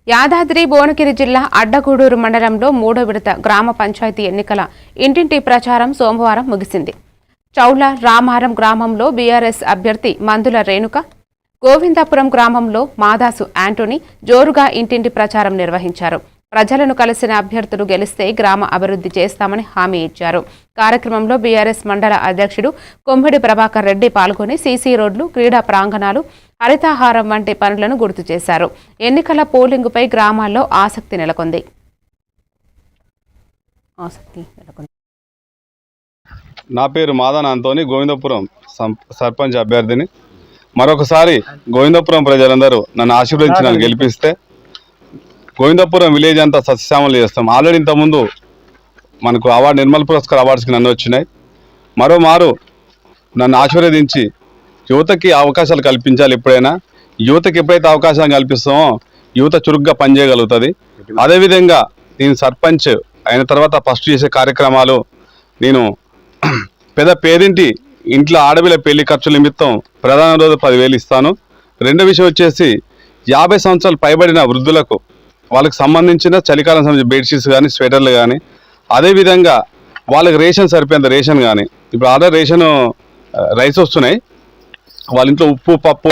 యాదాద్రి భువనగిరి జిల్లా అడ్డగూడూరు మండలంలో 3వ విడత గ్రామ పంచాయతీ ఎన్నికల ఇంటింటి ప్రచారం సోమవారం ముగిసింది. చౌల రామారం గ్రామంలో బీఆర్ఎస్ అభ్యర్థి మందుల రేణుక, గోవిందాపురం గ్రామంలో మాదాసు యాంటోనీ జోరుగా ఇంటింటి ప్రచారం నిర్వహించారు. ప్రజలను కలిసిన అభ్యర్థులు గెలిస్తే గ్రామ అభివృద్ధి చేస్తామని హామీ ఇచ్చారు. కార్యక్రమంలో బీఆర్ఎస్ మండల అధ్యక్షుడు కొమ్మిడి ప్రభాకర్ రెడ్డి పాల్గొని సీసీ రోడ్లు, క్రీడా ప్రాంగణాలు, హరితాహారం వంటి పనులను గుర్తు చేశారు. ఎన్నికల పోలింగుపై గ్రామాల్లో ఆసక్తి నెలకొంది. నా పేరు మాదాన అంతోని, గోవిందపురం సర్పంచ్ అభ్యర్థిని. మరొకసారి గోవిందపురం ప్రజలందరూ నన్ను ఆశీర్వదించి నన్ను గెలిపిస్తే గోవిందపురం విలేజ్ అంతా సస్యశ్యామలు చేస్తాం. ఆల్రెడీ ఇంతకుముందు మనకు అవార్డు నిర్మల్ పురస్కార్ అవార్డ్స్కి నన్ను వచ్చినాయి. మరోమారు నన్ను ఆశీర్వదించి యువతకి అవకాశాలు కల్పించాలి. ఎప్పుడైనా యువతకి ఎప్పుడైతే అవకాశాలు కల్పిస్తామో యువత చురుగ్గా పనిచేయగలుగుతుంది. అదేవిధంగా నేను సర్పంచ్ అయిన తర్వాత ఫస్ట్ చేసే కార్యక్రమాలు, నేను పేదింటి ఇంట్లో ఆడపిల్ల పెళ్లి ఖర్చుల నిమిత్తం ప్రధాన రోజు 10,000 ఇస్తాను. రెండో విషయం వచ్చేసి 50 సంవత్సరాలు పైబడిన వృద్ధులకు వాళ్ళకి సంబంధించిన చలికాలం సంబంధించిన బెడ్షీట్స్ కానీ, స్వెటర్లు కానీ, అదేవిధంగా వాళ్ళకి రేషన్ సరిపోయేంత రేషన్ కానీ, ఇప్పుడు ఆర్డర్ రేషన్ రైస్ వస్తున్నాయి, వాళ్ళ ఇంట్లో ఉప్పు పప్పు.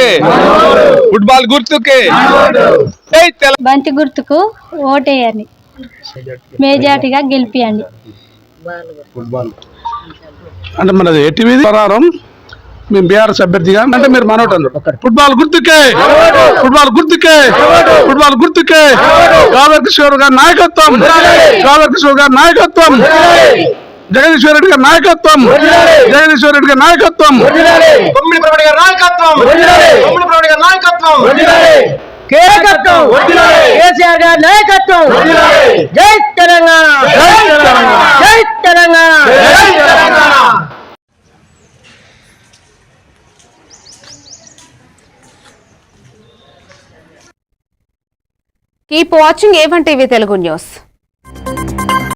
ఫుట్బాల్ గుర్తుకే బంతి గుర్తుకు ఓటేయండి, మేజార్టీగా గెలిపియండి. అంటే మనది ఎటివి ప్రకారం మేము బీఆర్ఎస్ అభ్యర్థిగా అంటే మీరు మనోటండి. ఫుట్బాల్ గుర్తుకే, ఫుట్బాల్ గుర్తుకే, ఫుట్బాల్ గుర్తుకే. గాదర్ గారి నాయకత్వం, గాదర్ గారి నాయకత్వం, జగదీశ్వర్ రెడ్డి గారి నాయకత్వం, జగదీశ్వర్ రెడ్డి గారి నాయకత్వం, కేసీఆర్ గారి నాయకత్వం. జై తెలంగాణ, జై Telangana. Keep watching A1 TV Telugu News.